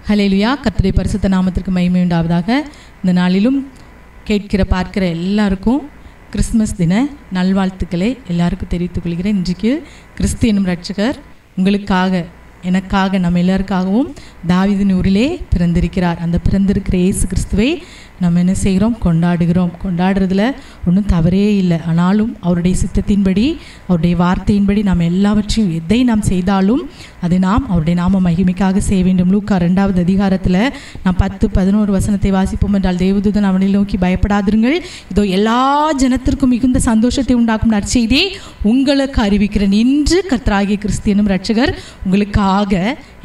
ஹல்லேலூயா. கர்த்தருடைய பரிசுத்த நாமத்திற்கு மகிமை உண்டாவதாக. இந்த நாளிலும் கேட்கிற பார்க்கிற எல்லாருக்கும் கிறிஸ்துமஸ் தின நல்வாழ்த்துக்களை எல்லாருக்கும் தெரிவித்துக் கொள்கிறேன். இன்றைக்கு கிறிஸ்து எனும் இரட்சகர் உங்களுக்காக எனக்காக நம்ம எல்லாருக்காகவும் தாவீதின் ஊரிலே பிறந்திருக்கிறார். அந்த பிறந்திருக்கிற இயேசு கிறிஸ்துவை நம்ம என்ன செய்கிறோம்? கொண்டாடுகிறோம். கொண்டாடுறதுல ஒன்றும் தவறே இல்லை. ஆனாலும் அவருடைய சித்தத்தின்படி அவருடைய வார்த்தையின்படி நாம் எல்லாவற்றையும் எதை நாம் செய்தாலும் அதை நாம் அவருடைய நாம மகிமைக்காக செய்ய வேண்டும். லூக்கா 2வது அதிகாரத்தில் நாம் 10-11 வசனத்தை வாசிப்போம் என்றால், தேவதூதன் அவனை நோக்கி பயப்படாதிருங்கள், இதோ எல்லா ஜனத்திற்கும் மிகுந்த சந்தோஷத்தை உண்டாக்கும் நற்செய்தியை உங்களுக்கு அறிவிக்கிறேன். இன்று கர்த்தராகிய கிறிஸ்து எனும் இரட்சகர் உங்களுக்காக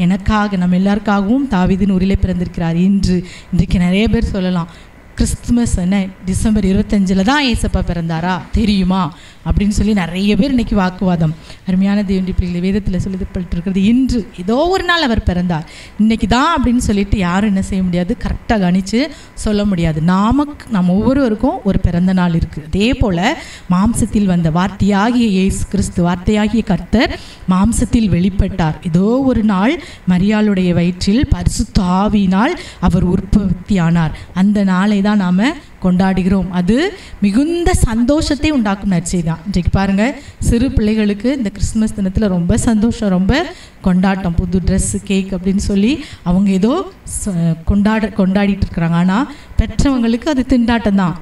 எனக்காக நம்ம எல்லாருக்காகவும் தாவீதின் ஊரிலே பிறந்திருக்கிறார். இன்றைக்கு நிறைய பேர் சொல்லலாம், கிறிஸ்துமஸ் என்ன டிசம்பர் 25 தான் ஏசப்பா பிறந்தாரா தெரியுமா அப்படின்னு சொல்லி நிறைய பேர் இன்றைக்கி வாக்குவாதம். அருமையான தேவனுடைய பிள்ளைகளை, வேதத்தில் சொல்லப்பட்டிருக்கிறது இன்று ஏதோ ஒரு நாள் அவர் பிறந்தார், இன்றைக்கி தான் அப்படின்னு சொல்லிட்டு யாரும் என்ன செய்ய முடியாது, கரெக்டாக கணித்து சொல்ல முடியாது. நம்ம ஒவ்வொருவருக்கும் ஒரு பிறந்த நாள் இருக்குது. அதே போல் மாம்சத்தில் வந்த வார்த்தையாகிய இயேசு கிறிஸ்து, வார்த்தையாகிய கர்த்தர் மாம்சத்தில் வெளிப்பட்டார். ஏதோ ஒரு நாள் மரியாளுடைய வயிற்றில் பரிசுத்த ஆவியினால் அவர் உற்பத்தியானார். அந்த நாளை தான் நாம் கொண்டாடுகிறோம். அது மிகுந்த சந்தோஷத்தை உண்டாக்கும் நற்செய்தி தான். இன்றைக்கு பாருங்கள், சிறு பிள்ளைகளுக்கு இந்த கிறிஸ்துமஸ் தினத்தில் ரொம்ப சந்தோஷம், ரொம்ப கொண்டாட்டம், புது ட்ரெஸ்ஸு, கேக் அப்படின்னு சொல்லி அவங்க ஏதோ கொண்டாடிட்டு இருக்கிறாங்க. ஆனால் பெற்றவங்களுக்கு அது திண்டாட்டம் தான்.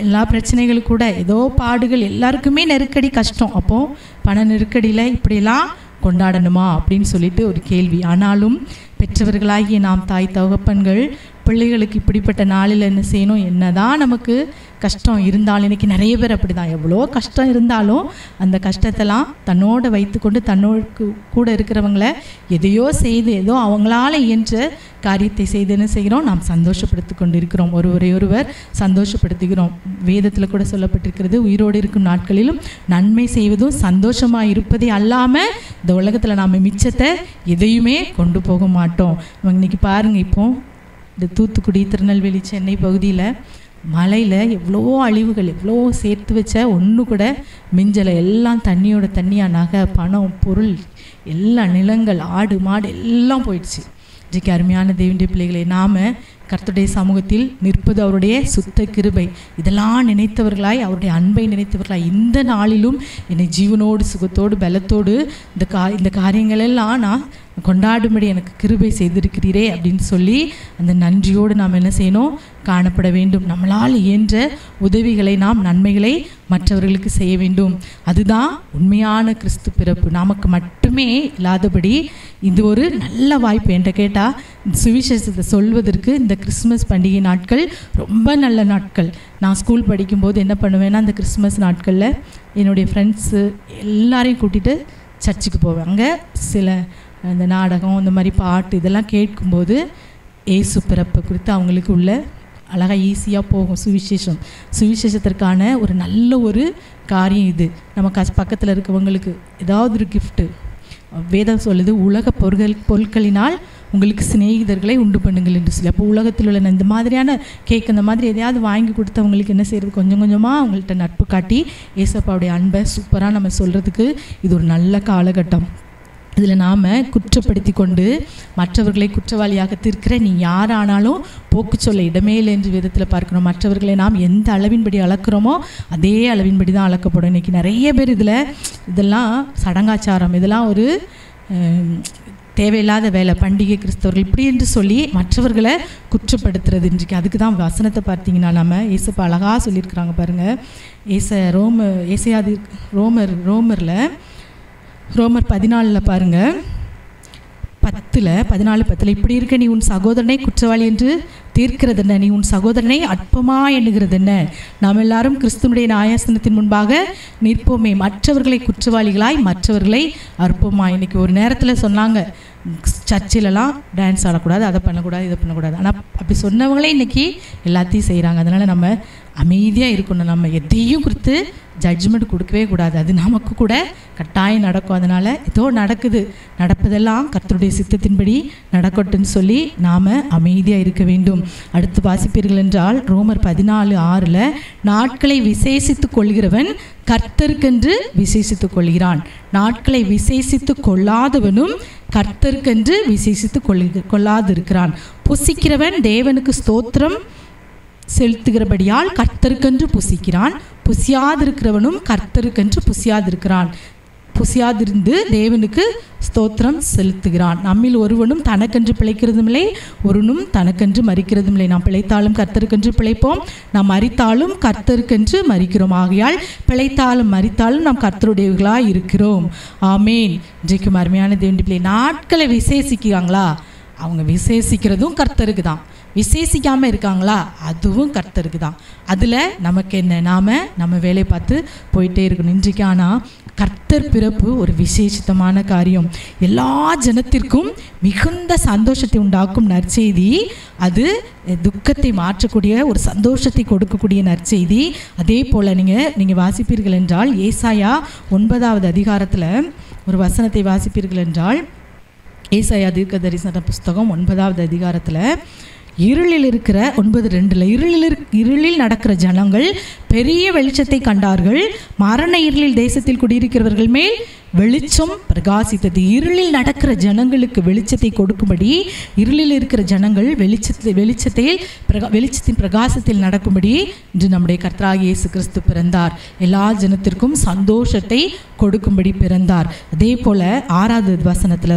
எல்லா பிரச்சனைகளும் கூட ஏதோ பாடுகள், எல்லாருக்குமே நெருக்கடி, கஷ்டம். அப்போது பண நெருக்கடியில் இப்படியெல்லாம் கொண்டாடணுமா அப்படின்னு சொல்லிட்டு ஒரு கேள்வி. ஆனாலும் பெற்றவர்களாகிய நாம், தாய் தகப்பன்கள், பிள்ளைகளுக்கு இப்படிப்பட்ட நாளில் என்ன செய்யணும்? என்னதான் நமக்கு கஷ்டம் இருந்தாலும், இன்றைக்கி நிறைய பேர் அப்படி தான், எவ்வளோ கஷ்டம் இருந்தாலும் அந்த கஷ்டத்தெல்லாம் தன்னோடு வைத்துக்கொண்டு தன்னோடு கூட இருக்கிறவங்கள எதையோ செய்து, ஏதோ அவங்களால இயன்ற காரியத்தை செய்து என்ன செய்கிறோம்? நாம் சந்தோஷப்படுத்தி கொண்டு இருக்கிறோம், ஒருவர் சந்தோஷப்படுத்துகிறோம். வேதத்தில் கூட சொல்லப்பட்டிருக்கிறது, உயிரோடு இருக்கும் நாட்களிலும் நன்மை செய்வதும் சந்தோஷமாக இருப்பதே அல்லாமல் இந்த உலகத்தில் நாம் மிச்சத்தை எதையுமே கொண்டு போக மாட்டோம். இன்றைக்கி பாருங்கள், இப்போது இந்த தூத்துக்குடி, திருநெல்வேலி, சென்னை பகுதியில் மலையில் எவ்வளோ அழிவுகள், எவ்வளோ சேர்த்து வச்ச ஒன்று கூட மிஞ்சலை, எல்லாம் தண்ணியோட தண்ணியாக, நகை, பணம், பொருள், எல்லா நிலங்கள், ஆடு மாடு எல்லாம் போயிடுச்சு. இன்றைக்கு அருமையான தேவனுடைய பிள்ளைகளை, நாம் கர்த்தருடைய சமூகத்தில் நிற்பது அவருடைய சுத்த கிருபை. இதெல்லாம் நினைத்தவர்களாய், அவருடைய அன்பை நினைத்தவர்களாய், இந்த நாளிலும் என்னை ஜீவனோடு சுகத்தோடு பலத்தோடு இந்த காரியங்களெல்லாம் நான் கொண்டாடும்படி எனக்கு கிருபை செய்திருக்கிறீரே அப்படின்னு சொல்லி அந்த நன்றியோடு நாம் என்ன செய்யணும்? காணப்பட வேண்டும். நம்மளால் இயன்ற உதவிகளை, நாம் நன்மைகளை மற்றவர்களுக்கு செய்ய வேண்டும். அதுதான் உண்மையான கிறிஸ்து பிறப்பு. நமக்கு மட்டுமே இல்லாதபடி இது ஒரு நல்ல வாய்ப்பு. என்கிட்ட கேட்டால் சுவிசேஷத்தை சொல்வதற்கு இந்த கிறிஸ்துமஸ் பண்டிகை நாட்கள் ரொம்ப நல்ல நாட்கள். நான் ஸ்கூல் படிக்கும்போது என்ன பண்ணுவேன்னா, அந்த கிறிஸ்துமஸ் நாட்களில் என்னுடைய ஃப்ரெண்ட்ஸு எல்லாரையும் கூட்டிகிட்டு சர்ச்சுக்கு போவேன். அங்கே சில இந்த நாடகம், இந்த மாதிரி பாட்டு இதெல்லாம் கேட்கும்போது ஏசு பிறப்பு குறித்து அவங்களுக்கு உள்ள அழகாக ஈஸியாக போகும். சுவிசேஷத்திற்கான ஒரு நல்ல ஒரு காரியம் இது. நம்ம பக்கத்தில் இருக்கவங்களுக்கு ஏதாவது ஒரு கிஃப்ட்டு, வேதம் சொல்லுது, உலக பொருட்களினால் உங்களுக்கு சிநேகிதர்களை உண்டு பண்ணுங்கள் என்று சொல்லி. அப்போ உலகத்தில் உள்ள இந்த மாதிரியான கேக், இந்த மாதிரி எதையாவது வாங்கி கொடுத்தவங்களுக்கு என்ன செய்கிறது? கொஞ்சம் கொஞ்சமாக அவங்கள்ட்ட நட்பு காட்டி ஏசப்பாவுடைய அன்பை சூப்பராக நம்ம சொல்கிறதுக்கு இது ஒரு நல்ல காலகட்டம். இதில் நாம் குற்றப்படுத்தி கொண்டு மற்றவர்களை குற்றவாளியாக தீர்க்கிற நீ யாரானாலும் போக்கு சொல்ல இடமே இல்லை என்று விதத்தில் பார்க்கணும். மற்றவர்களை நாம் எந்த அளவின்படி அளக்கிறோமோ அதே அளவின்படி தான் அளக்கப்படும். இன்றைக்கி நிறைய பேர் இதெல்லாம் சடங்காச்சாரம், இதெல்லாம் ஒரு தேவையில்லாத வேலை, பண்டிகை கிறிஸ்தவர்கள் இப்படி என்று சொல்லி மற்றவர்களை குற்றப்படுத்துறது. இன்றைக்கு அதுக்கு தான் வசனத்தை பார்த்தீங்கன்னா நம்ம ஏசப்பா அழகாக சொல்லியிருக்கிறாங்க பாருங்கள். ரோமர் 14 பாருங்கள், 14:10 இப்படி இருக்க நீ உன் சகோதரனை குற்றவாளி என்று தீர்க்கிறது என்ன? நீ உன் சகோதரனை அற்பமா எண்ணுகிறது என்ன? நாம் எல்லாரும் கிறிஸ்துவனுடைய நியாயாசனத்தின் முன்பாக நிற்போமே, மற்றவர்களை குற்றவாளிகளாய் மற்றவர்களை அற்பமா. இன்றைக்கி ஒரு நேரத்தில் சொன்னாங்க, சர்ச்சிலலாம் டான்ஸ் ஆடக்கூடாது, அதை பண்ணக்கூடாது, இதை பண்ணக்கூடாது. ஆனால் அப்படி சொன்னவங்களே இன்றைக்கி எல்லாத்தையும் செய்கிறாங்க. அதனால் நம்ம அமைதியாக இருக்கணும். நம்ம எதையும் குறித்து ஜட்ஜ்மெண்ட் கொடுக்கவே கூடாது. அது நமக்கு கூட கட்டாயம் நடக்கும். அதனால் ஏதோ நடப்பதெல்லாம் கர்த்தருடைய சித்தத்தின்படி நடக்கட்டும்னு சொல்லி நாம் அமைதியாக இருக்க வேண்டும். அடுத்து வாசிப்பீர்கள் என்றால் ரோமர் 14:6 நாட்களை விசேஷித்து கொள்கிறவன் கர்த்தருக்கென்று விசேஷித்துக் கொள்கிறான். நாட்களை விசேஷித்து கொள்ளாதவனும் கர்த்தருக்கென்று விசேஷித்து கொள்ளாதிருக்கிறான். புசிக்கிறவன் தேவனுக்கு ஸ்தோத்திரம் செலுத்துகிறபடியால் கர்த்தருக்கென்று புசிக்கிறான். புசியாதிருக்கிறவனும் கர்த்தருக்கென்று புசியாதிருந்து தேவனுக்கு ஸ்தோத்திரம் செலுத்துகிறான். நம்மில் ஒருவனும் தனக்கென்று பிழைக்கிறதும் இல்லை, ஒருவனும் தனக்கென்று மரிக்கிறதும் இல்லை. நாம் பிழைத்தாலும் கர்த்தருக்கென்று பிழைப்போம், நாம் மரித்தாலும் கர்த்தருக்கென்று மரிக்கிறோம். ஆகையால் பிழைத்தாலும் மரித்தாலும் நாம் கர்த்தருடையவர்களாக இருக்கிறோம். ஆமேன். இன்றைக்கு அருமையான தேவனுடைய பிள்ளை, நாட்களை விசேஷிக்கிறாங்களா? அவங்க விசேஷிக்கிறதும் கர்த்தருக்கு தான். விசேஷிக்காமல் இருக்காங்களா? அதுவும் கர்த்தருக்கு தான். அதில் நமக்கு என்ன? நம்ம வேலையை பார்த்து போயிட்டே இருக்கணும். இன்றைக்கு ஆனால் கர்த்தர் பிறப்பு ஒரு விசேஷித்தமான காரியம். எல்லா ஜனத்திற்கும் மிகுந்த சந்தோஷத்தை உண்டாக்கும் நற்செய்தி. அது துக்கத்தை மாற்றக்கூடிய ஒரு சந்தோஷத்தை கொடுக்கக்கூடிய நற்செய்தி. அதே போல் நீங்கள் வாசிப்பீர்கள் என்றால் ஏசாயா 9வது அதிகாரத்தில் ஒரு வசனத்தை வாசிப்பீர்கள் என்றால், ஏசாயா தீர்க்கதரிசன புஸ்தகம் 9வது அதிகாரத்தில் இருளில் இருக்கிற 9:2 இருளில் நடக்கிற ஜனங்கள் பெரிய வெளிச்சத்தை கண்டார்கள். மரண இருளில் தேசத்தில் குடியிருக்கிறவர்கள் மேல் வெளிச்சம் பிரகாசித்தது. இருளில் நடக்கிற ஜனங்களுக்கு வெளிச்சத்தை கொடுக்கும்படி, இருளில் இருக்கிற ஜனங்கள் வெளிச்சத்தின் பிரகாசத்தில் நடக்கும்படி இன்று நம்முடைய கர்த்தராகிய இயேசு கிறிஸ்து பிறந்தார். எல்லா ஜனத்திற்கும் சந்தோஷத்தை கொடுக்கும்படி பிறந்தார். அதே போல 6வது வசனத்தில்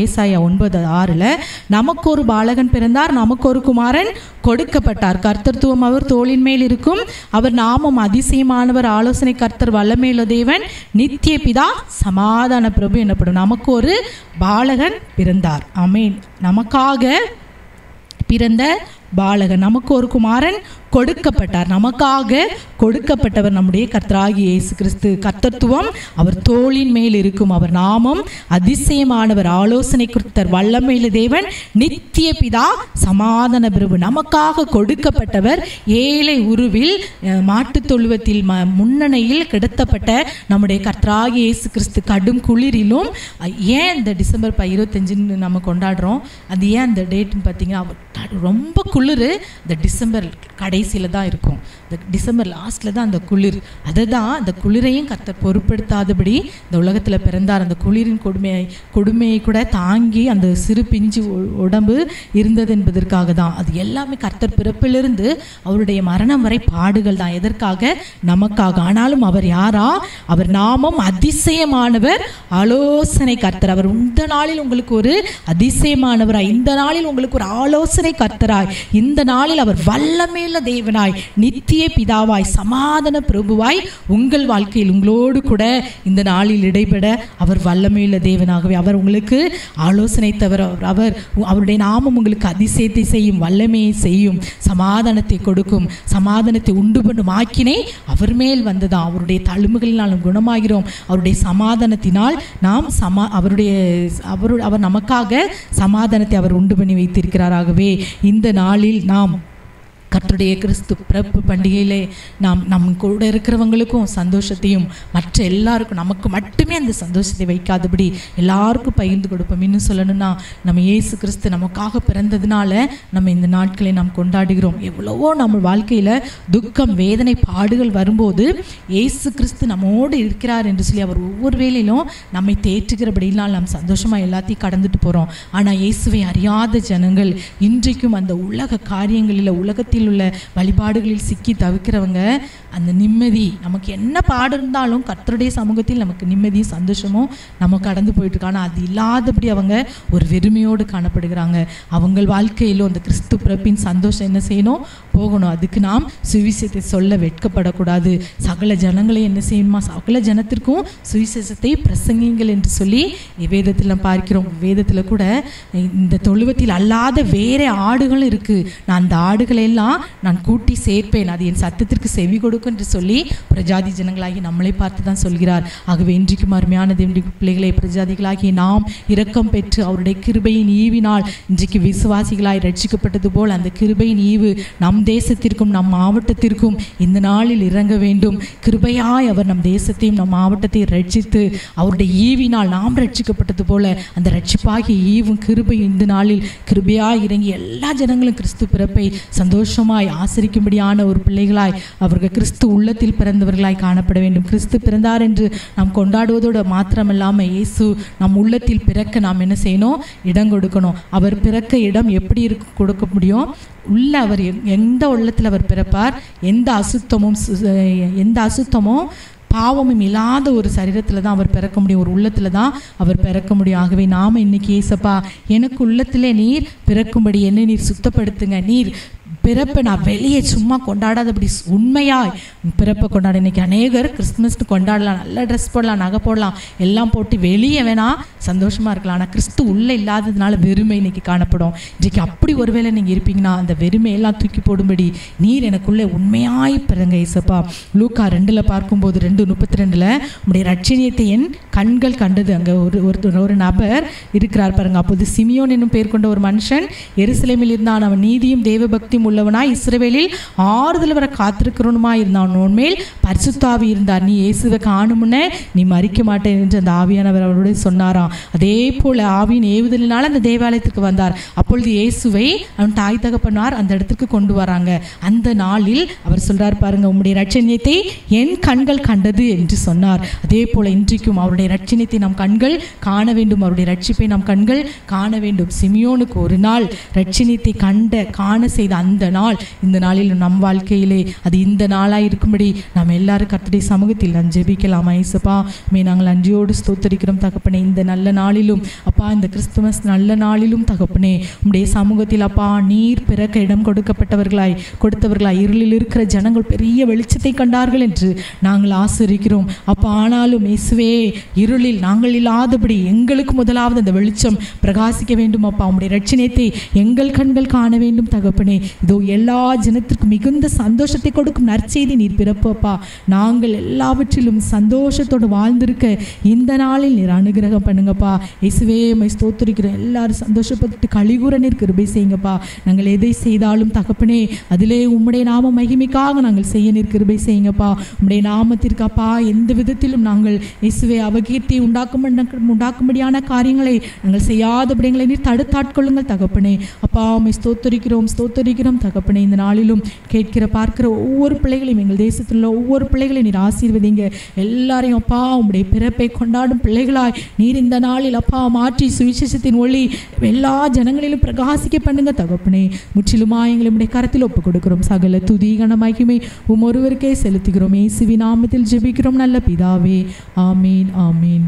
ஏசாயா 9:6 நமக்கு ஒரு பாலகன் பிறந்தார், நமக்கு ஒரு குமாரன் கொடுக்கப்பட்டார், கர்த்தத்துவம் அவர் தோளின் மேல் இருக்கும், அவர் நாமம் அதிசயமானவர், ஆலோசனை கர்த்தர், வல்லமையுள்ள தேவன், நித்திய பிதா, சமாதான பிரபு எனப்படும். நமக்கு ஒரு பாலகன் பிறந்தார். ஆமென். நமக்காக பிறந்த பாலகன், நமக்கு ஒரு குமாரன் கொடுக்கப்பட்டார். நமக்காக கொடுக்கப்பட்டவர் நம்முடைய கர்த்தராகிய இயேசு கிறிஸ்து. கர்த்தத்துவம் அவர் தோளின் மேல் இருக்கும், அவர் நாமம் அதிசயமானவர், ஆலோசனை கர்த்தர், வல்லமையுள்ள தேவன், நித்திய பிதா, சமாதான பிரபு. நமக்காக கொடுக்கப்பட்டவர். ஏழை உருவில் மாட்டுத் தொழுவத்தில் முன்னணியில் கிடத்தப்பட்ட நம்முடைய கர்த்தராகிய இயேசு கிறிஸ்து கடும் குளிரிலும், ஏன் இந்த டிசம்பர் 25 நம்ம கொண்டாடுறோம், அது ஏன் அந்த டேட்டுன்னு பார்த்தீங்கன்னா, ரொம்ப குளிர் இந்த டிசம்பர் கடைசியில் தான் இருக்கும். இந்த டிசம்பர் லாஸ்ட்டில் தான் அந்த குளிர். அதை தான் அந்த குளிரையும் கர்த்தர் பொருட்படுத்தாதபடி இந்த உலகத்தில் பிறந்தார். அந்த குளிரின் கொடுமையை கூட தாங்கி அந்த சிறு பிஞ்சு உடம்பு இருந்தது என்பதற்காக தான். அது எல்லாமே கர்த்தர் பிறப்பிலிருந்து அவருடைய மரணம் வரை பாடுகள் தான். எதற்காக? நமக்காக. ஆனாலும் அவர் யாரா? அவர் நாமம் அதிசயமானவர், ஆலோசனை கர்த்தர். அவர் இந்த நாளில் உங்களுக்கு ஒரு அதிசயமானவராய், இந்த நாளில் உங்களுக்கு ஒரு ஆலோசனை கர்த்தராய், இந்த நாளில் அவர் வல்லமையுள்ள தேவனாய், நித்திய பிதாவாய், சமாதான பிரபுவாய் உங்கள் வாழ்க்கையில் உங்களோடு கூட இந்த நாளில் இடைபெற அவர் வல்லமையுள்ள தேவனாகவே. அவர் உங்களுக்கு ஆலோசனை தவிர அவருடைய நாமம் உங்களுக்கு அதிசயத்தை செய்யும், வல்லமையை செய்யும், சமாதானத்தை கொடுக்கும், சமாதானத்தை உண்டு பண்ணும் ஆக்கினை அவர் மேல் வந்ததான். அவருடைய தழும்புகளினால் நாம் குணமாகிறோம். அவருடைய சமாதானத்தினால் நாம் அவர் நமக்காக சமாதானத்தை அவர் உண்டு பண்ணி வைத்திருக்கிறாராகவே இந்த நாளில் நாம் கர்த்தருடைய கிறிஸ்து பிறப்பு பண்டிகையிலே நம் கூட இருக்கிறவங்களுக்கும் சந்தோஷத்தையும், மற்ற எல்லாருக்கும், நமக்கு மட்டுமே அந்த சந்தோஷத்தை வைக்காதபடி எல்லாருக்கும் பகிர்ந்து கொடுப்போம். இன்னும் சொல்லணும்னா, நம்ம இயேசு கிறிஸ்து நமக்காக பிறந்ததுனால நம்ம இந்த நாட்களை நாம் கொண்டாடுகிறோம். எவ்வளவோ நம்ம வாழ்க்கையில் துக்கம், வேதனை, பாடுகள் வரும்போது இயேசு கிறிஸ்து நம்மோடு இருக்கிறார் என்று சொல்லி அவர் ஒவ்வொரு வேளையிலும் நம்மை தேற்றுகிறபடினால் நாம் சந்தோஷமாக எல்லாத்தையும் கடந்துட்டு போகிறோம். ஆனால் இயேசுவை அறியாத ஜனங்கள் இன்றைக்கும் அந்த உலக காரியங்களில், உலகத்தில் உள்ள வழிபாடுகளில் சிக்கி தவிக்கிறவங்க, அந்த நிம்மதி, நமக்கு என்ன பாடு இருந்தாலும் கர்த்தருடைய சமூகத்தில் நமக்கு நிம்மதியும் சந்தோஷமும் நம்ம கடந்து போயிட்டு இருக்கோம். ஆனால் அது இல்லாதபடி அவங்க ஒரு வெறுமையோடு காணப்படுகிறாங்க. அவங்க வாழ்க்கையிலும் அந்த கிறிஸ்து பிறப்பின் சந்தோஷம் என்ன செய்யணும்? போகணும். அதுக்கு நாம் சுவிசேஷத்தை சொல்ல வெட்கப்படக்கூடாது. சகல ஜனங்களையும் என்ன செய்யணுமா? சகல ஜனத்திற்கும் சுவிசேஷத்தை பிரசங்கிங்கள் என்று சொல்லி வேதத்தில் நாம் பார்க்கிறோம். வேதத்தில் கூட இந்த தொழுவத்தில் அல்லாத வேற ஆடுகளும் இருக்குது, நான் அந்த ஆடுகளை எல்லாம் நான் கூட்டி சேர்ப்பேன், அது என் சத்தத்திற்கு செவி கொடுக்கும் என்று சொல்லி பிரஜாதி ஜனங்களாகி நம்மளை பார்த்து தான் சொல்கிறார். ஆகவே இன்றைக்கும் அருமையான தேவனுடைய பிள்ளைகளை, பிரஜாதிகளாகி நாம் இரக்கம் பெற்று அவருடைய கிருபையின் ஈவினால் இன்றைக்கு விசுவாசிகளாய் ரட்சிக்கப்பட்டது போல் அந்த கிருபையின் ஈவு நம் தேசத்திற்கும் நம் மாவட்டத்திற்கும் இந்த நாளில் இறங்க வேண்டும். கிருபையாய் அவர் நம் தேசத்தையும் நம் மாவட்டத்தையும் ரட்சித்து அவருடைய ஈவினால் நாம் ரட்சிக்கப்பட்டது போல அந்த ரட்சிப்பாகிய ஈவும் கிருபையும் இந்த நாளில் கிருபையாய் இறங்கி எல்லா ஜனங்களும் கிறிஸ்து பிறப்பை சந்தோஷ சந்தோஷமாய் ஆசரிக்கும்படியான ஒரு பிள்ளைகளாய் அவர்கள் கிறிஸ்து உள்ளத்தில் பிறந்தவர்களாய் காணப்பட வேண்டும். கிறிஸ்து பிறந்தார் என்று நாம் கொண்டாடுவதோடு மாத்திரமில்லாமல் இயேசு நம் உள்ளத்தில் பிறக்க நாம் என்ன செய்யணும்? இடம் கொடுக்கணும். அவர் பிறக்க இடம் எப்படி கொடுக்க முடியும்? உள்ள அவர் எந்த உள்ளத்தில் அவர் பிறப்பார்? எந்த அசுத்தமும் பாவமும் இல்லாத ஒரு சரீரத்தில் தான் அவர் பிறக்க முடியும். ஒரு உள்ளத்தில் தான் அவர் பிறக்க முடியும். ஆகவே நாம் இன்னைக்கு ஏசப்பா எனக்கு உள்ளத்திலே நீர் பிறக்கும்படி என்னை நீர் சுத்தப்படுத்துங்க. நீர் பிறப்பை நான் வெளியே சும்மா கொண்டாடாதபடி உண்மையாய் பிறப்பை கொண்டாட. இன்றைக்கி அநேகர் கிறிஸ்துமஸ்க்கு கொண்டாடலாம், நல்ல ட்ரெஸ் போடலாம், நகை போடலாம், எல்லாம் போட்டு வெளியே வேணால் சந்தோஷமாக இருக்கலாம். ஆனால் கிறிஸ்து உள்ளே இல்லாததுனால வெறுமை இன்றைக்கி காணப்படும். இன்றைக்கி அப்படி ஒருவேளை நீங்கள் இருப்பீங்கன்னா அந்த வெறுமையெல்லாம் தூக்கி போடும்படி நீர் எனக்குள்ளே உண்மையாய் பிறங்க ஏசப்பா. லூக்கா 2 பார்க்கும்போது 2:32 உடைய ரட்சணியத்தை என் கண்கள் கண்டது. அங்கே ஒரு நபர் இருக்கிறார் பாருங்க. அப்போது சிமியோன் என்னும் பேர் கொண்ட ஒரு மனுஷன் எருசலேமில் இருந்தான். அவன் நீதியும் தேவ பக்தியும் உள்ளவனாய் இஸ்ரவேலில் ஆறுதல் வர காத்திருக்கிறவனுமாய் இருந்தான். உன்மேல் பரிசுத்தாவி இருந்தார். நீ இயேசுவை காணுமுன்னே நீ மறிக்க மாட்டேன் என்று அந்த ஆவியானவர் அவரோடு சொன்னாராம். அதே போல ஆவியின் ஏவுதலினால் அந்த தேவாலயத்திற்கு வந்தார். அப்பொழுது இயேசுவை அவன் தாய் தகப்பனார் அந்த இடத்துக்கு கொண்டு வராங்க. அந்த நாளில் அவர் சொல்றார் பாருங்க, உம்முடைய ரட்சணியத்தை என் கண்கள் கண்டது என்று சொன்னார். அதே போல இன்றைக்கும் அவருடைய ரட்சணியத்தை நம் கண்கள் காண வேண்டும். அவருடைய ரட்சிப்பை நம் கண்கள் காண வேண்டும். சிமியோனுக்கு ஒரு நாள் ரட்சணியத்தை காண செய்த அந்த நாள் இந்த நாளில் நம் வாழ்க்கையிலே அது இந்த நாளாக இருக்கும்படி நாம் எல்லாரும் கர்த்தருடைய சமூகத்தில் நான் ஜெபிக்கலாம். ஐசப்பா நாங்கள் நன்றியோடு ஸ்தோத்தரிக்கிறோம் தகப்பனே. இந்த நல்ல நாளிலும் அப்பா, இந்த கிறிஸ்துமஸ் நல்ல நாளிலும் தகப்பனே உம்முடைய சமூகத்தில் அப்பா நீர் பிறக்க இடம் கொடுத்தவர்களாய் இருளில் இருக்கிற ஜனங்கள் பெரிய வெளிச்சத்தை கண்டார்கள் என்று நாங்கள் ஆசரிக்கிறோம் அப்பா. ஆனாலும் இயேசுவே இருளில் நாங்கள் இல்லாதபடி எங்களுக்கு முதலாவது அந்த வெளிச்சம் பிரகாசிக்க வேண்டும் அப்பா. உம்முடைய ரட்சணியத்தை எங்கள் கண்கள் காண வேண்டும் தகப்பனே. இதோ எல்லா ஜனத்திற்கும் மிகுந்த சந்தோஷத்தை கொடுக்கும் நற்செய்தி நீர் பிறப்பப்பா. நாங்கள் எல்லாவற்றிலும் சந்தோஷத்தோடு வாழ்ந்திருக்க இந்த நாளில் நீர் அனுகிரகம் பண்ணுங்கப்பா. இயேசுவே உம்மை ஸ்தோத்திரிக்கிறோம். எல்லாரும் சந்தோஷப்பட்டு கலிகூர நீர் கிருபை செய்யுங்கப்பா. நாங்கள் எதை செய்தாலும் தகப்பனே அதிலே உம்முடைய நாம மகிமைக்காக நாங்கள் செய்ய நீர் கிருபை செய்யுங்கப்பா. உம்முடைய நாமத்திற்கு அப்பா எந்த விதத்திலும் நாங்கள் இயேசுவே அவகீர்த்தி உண்டாக்கும்படியான காரியங்களை நாங்கள் செய்யாதபடிங்களை நீர் தடுத்தாட்கொள்ளுங்கள் தகப்பனே. அப்பா உம்மை ஸ்தோத்திரிக்கிறோம் தகப்பனே. இந்த நாளிலும் கேட்கிற பார்க்கிற ஒவ்வொரு பிள்ளைகளையும் எங்கள் தேசத்தில் உள்ள ஒவ்வொரு பிள்ளைகளையும் நீர் ஆசீர்வதிங்க. எல்லாரையும் அப்பா உம்முடைய பிறப்பை கொண்டாடும் பிள்ளைகளாய் நீர் இந்த நாளில் அப்பா மாற்றி சுவிசேஷத்தின் ஒளி எல்லா ஜனங்களிலும் பிரகாசிக்க பண்ணுங்க தகப்பனே. முற்றிலுமா எங்களை உம்முடைய கரத்தில் ஒப்புக் கொடுக்கிறோம். சகல துதி கன மகிமை ஒருவருக்கே செலுத்துகிறோம். இயேசுவின் நாமத்தில் ஜெபிக்கிறோம் நல்ல பிதாவே. ஆமீன் ஆமீன்.